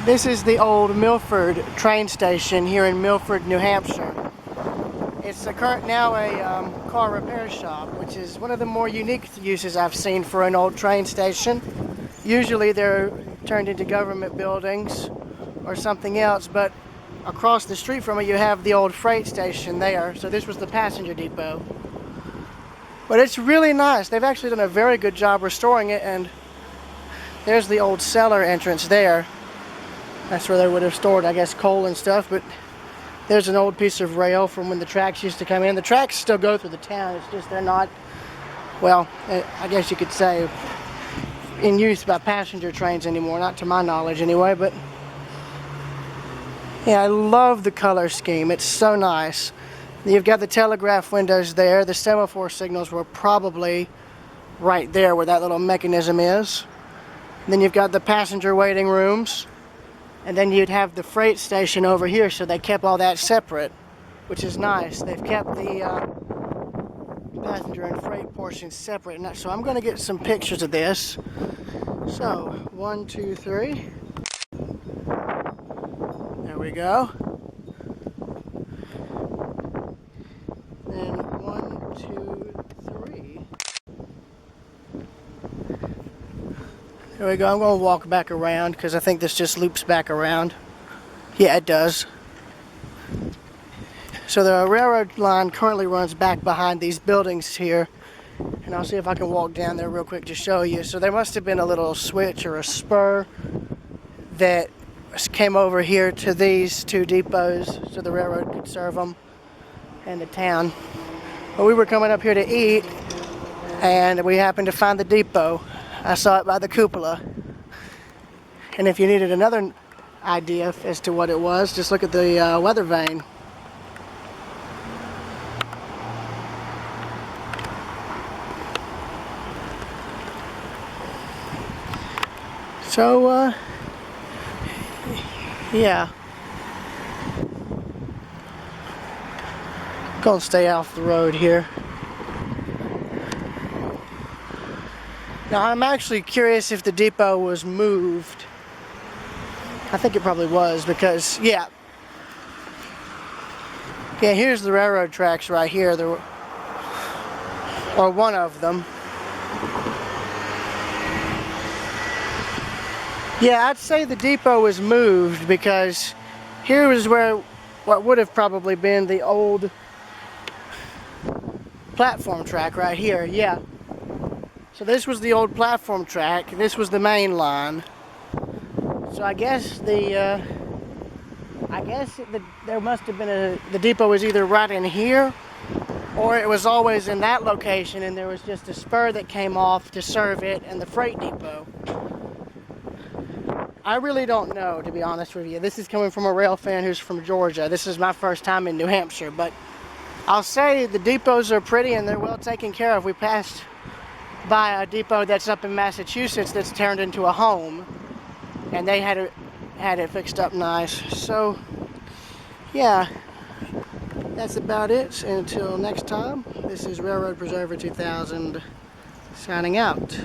This is the old Milford train station here in Milford, New Hampshire. It's now a car repair shop, which is one of the more unique uses I've seen for an old train station. Usually they're turned into government buildings or something else, but across the street from it you have the old freight station there. So this was the passenger depot. But it's really nice. They've actually done a very good job restoring it, and there's the old cellar entrance there. That's where they would have stored, I guess, coal and stuff, but there's an old piece of rail from when the tracks used to come in. The tracks still go through the town, it's just they're not, well, I guess you could say, in use by passenger trains anymore, not to my knowledge anyway, but yeah, I love the color scheme. It's so nice. You've got the telegraph windows there. The semaphore signals were probably right there where that little mechanism is. And then you've got the passenger waiting rooms. And then you'd have the freight station over here, so they kept all that separate, which is nice. They've kept the passenger and freight portions separate. So I'm going to get some pictures of this. So, 1, 2, 3. There we go. Then 1, 2, 3. There we go. I'm going to walk back around because I think this just loops back around. Yeah, it does. So the railroad line currently runs back behind these buildings here. And I'll see if I can walk down there real quick to show you. So there must have been a little switch or a spur that came over here to these two depots so the railroad could serve them and the town. But we were coming up here to eat and we happened to find the depot. I saw it by the cupola. And if you needed another idea as to what it was, just look at the weather vane. So, yeah. Gonna stay off the road here. Now, I'm actually curious if the depot was moved. I think it probably was because, yeah. Yeah, here's the railroad tracks right here. Or one of them. Yeah, I'd say the depot was moved because here was where what would have probably been the old platform track right here, yeah. So this was the old platform track, this was the main line. So I guess there must have been the depot was either right in here or it was always in that location and there was just a spur that came off to serve it and the freight depot. I really don't know, to be honest with you. This is coming from a rail fan who's from Georgia. This is my first time in New Hampshire, but I'll say the depots are pretty and they're well taken care of. We passed by a depot that's up in Massachusetts that's turned into a home, and they had it fixed up nice. So, yeah, that's about it. Until next time, this is Railroad Preserver 2000 signing out.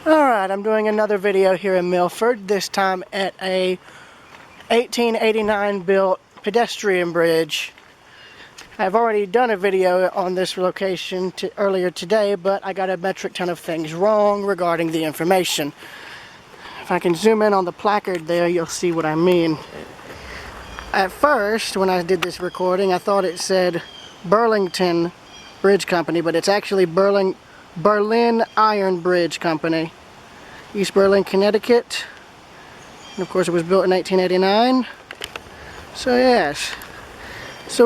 Alright, I'm doing another video here in Milford, this time at a 1889 built pedestrian bridge. I've already done a video on this location earlier today, but I got a metric ton of things wrong regarding the information. If I can zoom in on the placard there, you'll see what I mean. At first, when I did this recording, I thought it said Burlington Bridge Company, but it's actually Berlin Iron Bridge Company, East Berlin, Connecticut, and of course it was built in 1889. So yes, it's a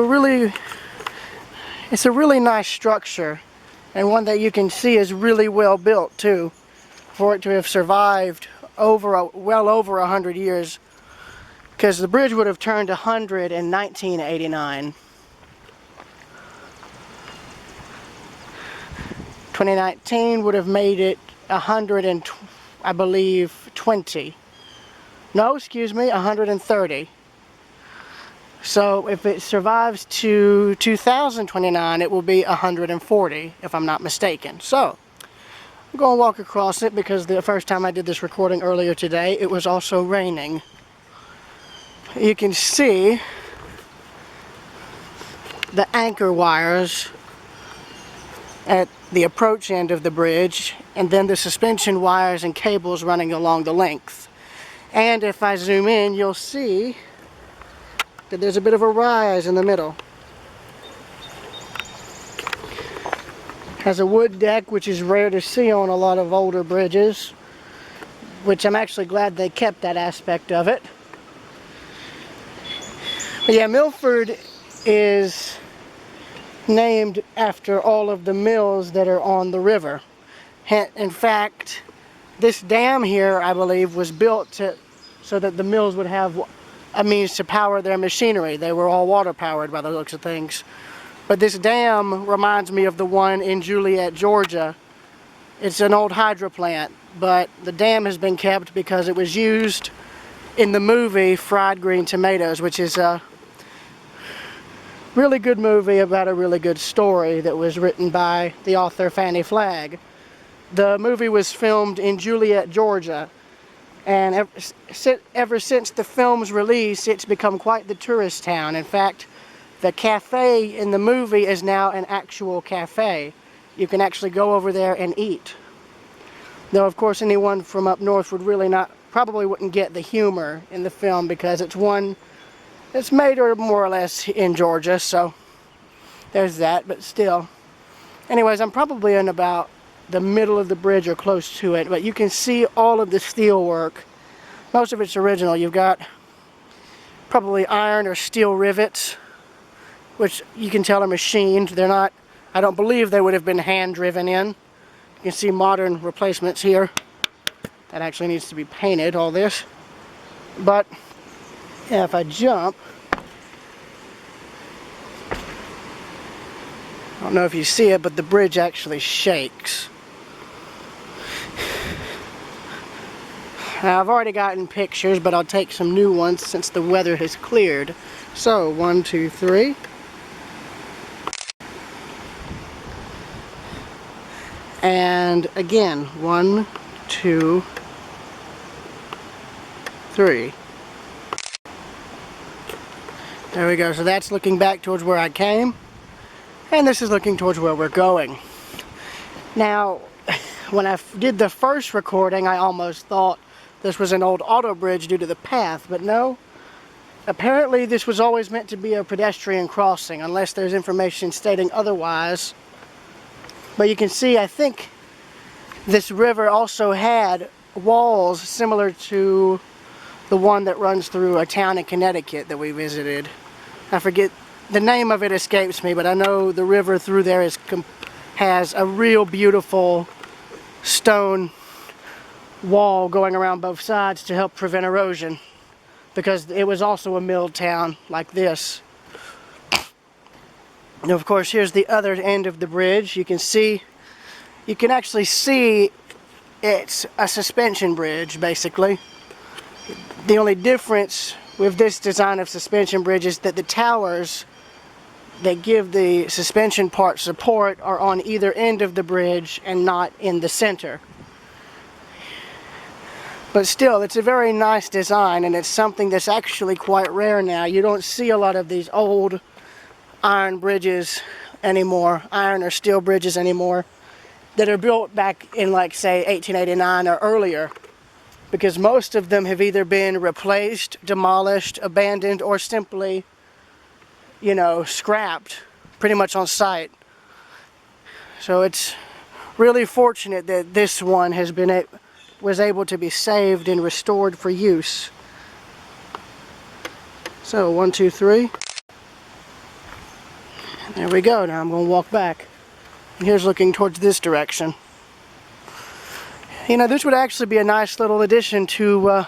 really nice structure, and one that you can see is really well built too, for it to have survived well over 100 years because the bridge would have turned 100 in 1989. 2019 would have made it 100 and I believe 20. No, excuse me, 130. So if it survives to 2029, it will be 140, if I'm not mistaken. So I'm going to walk across it because the first time I did this recording earlier today, it was also raining. You can see the anchor wires at the approach end of the bridge, and then the suspension wires and cables running along the length. And if I zoom in, you'll see that there's a bit of a rise in the middle. Has a wood deck, which is rare to see on a lot of older bridges, which I'm actually glad they kept that aspect of it. But yeah, Milford is named after all of the mills that are on the river. In fact, this dam here, I believe, was built so that the mills would have a means to power their machinery. They were all water powered by the looks of things. But this dam reminds me of the one in Juliet, Georgia. It's an old hydro plant, but the dam has been kept because it was used in the movie Fried Green Tomatoes, which is a really good movie about a really good story that was written by the author Fannie Flagg. The movie was filmed in Juliet, Georgia, and ever since the film's release, it's become quite the tourist town. In fact, the cafe in the movie is now an actual cafe. You can actually go over there and eat. Though, of course, anyone from up north would probably wouldn't get the humor in the film because it's one that's made more or less in Georgia, so there's that, but still. Anyways, I'm probably in about the middle of the bridge or close to it, but you can see all of the steel work. Most of it's original. You've got probably iron or steel rivets, which you can tell are machined. They're not, I don't believe they would have been hand driven in. You can see modern replacements here. That actually needs to be painted, all this. But yeah, if I jump, I don't know if you see it, but the bridge actually shakes. Now, I've already gotten pictures, but I'll take some new ones since the weather has cleared. So, 1, 2, 3. And again, 1, 2, 3. There we go. So that's looking back towards where I came, and this is looking towards where we're going. Now, when I did the first recording, I almost thought this was an old auto bridge due to the path, but no. Apparently this was always meant to be a pedestrian crossing, unless there's information stating otherwise. But you can see, I think this river also had walls similar to the one that runs through a town in Connecticut that we visited. I forget, the name of it escapes me, but I know the river through there has a real beautiful stone wall going around both sides to help prevent erosion, because it was also a mill town like this. And of course, here's the other end of the bridge. You can actually see it's a suspension bridge, basically. The only difference with this design of suspension bridge is that the towers that give the suspension part support are on either end of the bridge and not in the center. But still, it's a very nice design, and it's something that's actually quite rare now. You don't see a lot of these old iron bridges anymore, iron or steel bridges anymore, that are built back in, like, say, 1889 or earlier, because most of them have either been replaced, demolished, abandoned, or simply, you know, scrapped pretty much on site. So it's really fortunate that this one was able to be saved and restored for use. So 1, 2, 3. There we go. Now I'm going to walk back. And here's looking towards this direction. You know, this would actually be a nice little addition to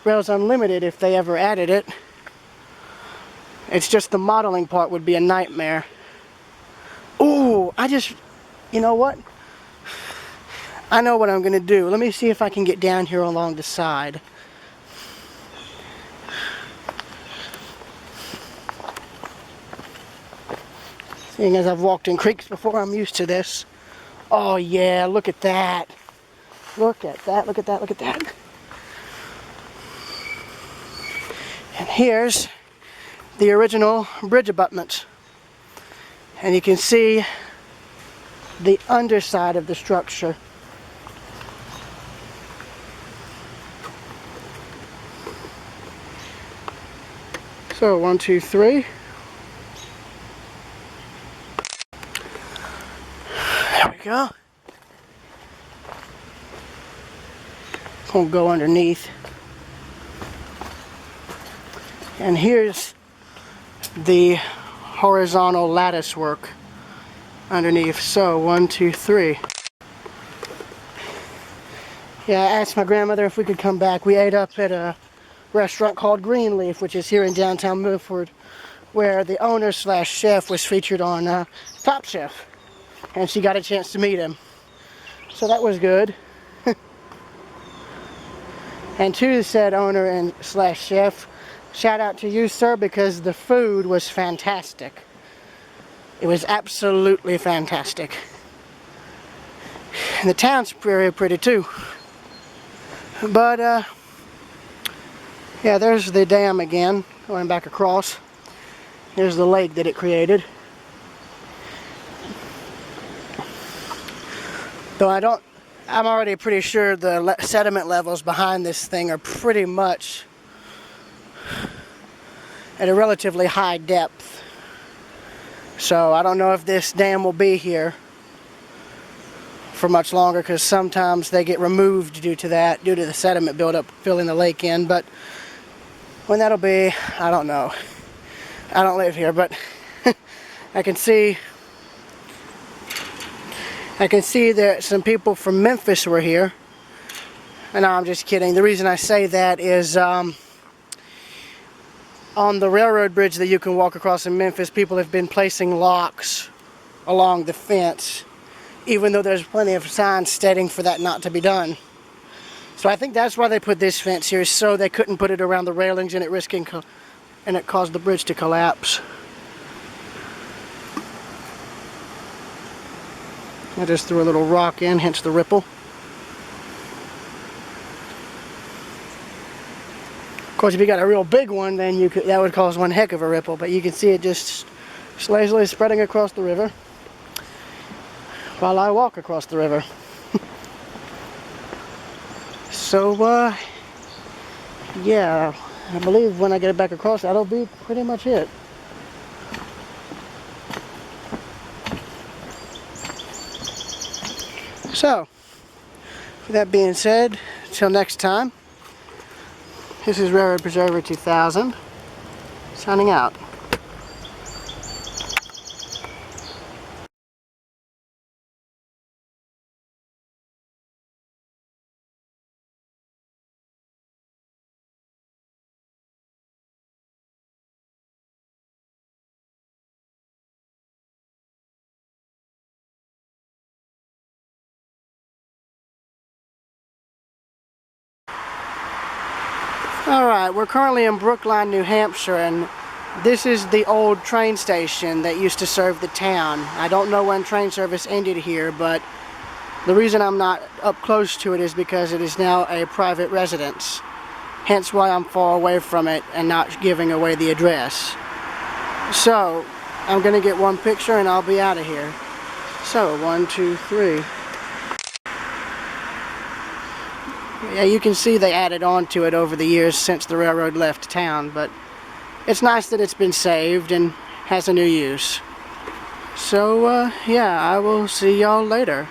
Rails Unlimited if they ever added it. It's just the modeling part would be a nightmare. Ooh, you know what? I know what I'm going to do. Let me see if I can get down here along the side. Seeing as I've walked in creeks before, I'm used to this. Oh yeah, look at that. Look at that, look at that, look at that. And here's the original bridge abutment. And you can see the underside of the structure. So 1, 2, 3. There we go. Won't go underneath. And here's the horizontal lattice work underneath. So 1, 2, 3. Yeah, I asked my grandmother if we could come back. We ate up at a restaurant called Greenleaf, which is here in downtown Milford, where the owner slash chef was featured on Top Chef, and she got a chance to meet him. So that was good. And to the said owner and slash chef, shout out to you, sir, because the food was fantastic. It was absolutely fantastic. And the town's very pretty too. But yeah, there's the dam again, going back across. Here's the lake that it created. Though I'm already pretty sure the sediment levels behind this thing are pretty much at a relatively high depth. So I don't know if this dam will be here for much longer, because sometimes they get removed due to the sediment buildup filling the lake in. But when that'll be, I don't know. I don't live here, but I can see that some people from Memphis were here. And no, I'm just kidding. The reason I say that is on the railroad bridge that you can walk across in Memphis, people have been placing locks along the fence, even though there's plenty of signs stating for that not to be done. So I think that's why they put this fence here, so they couldn't put it around the railings and it caused the bridge to collapse. I just threw a little rock in, hence the ripple. Of course, if you got a real big one, then that would cause one heck of a ripple, but you can see it just lazily spreading across the river while I walk across the river. So, yeah, I believe when I get it back across, that'll be pretty much it. So, with that being said, till next time, this is Railroad Preserver 2000, signing out. Alright, we're currently in Brookline, New Hampshire, and this is the old train station that used to serve the town. I don't know when train service ended here, but the reason I'm not up close to it is because it is now a private residence. Hence why I'm far away from it and not giving away the address. So, I'm going to get one picture and I'll be out of here. So, 1, 2, 3. Yeah, you can see they added on to it over the years since the railroad left town, but it's nice that it's been saved and has a new use. So, yeah, I will see y'all later.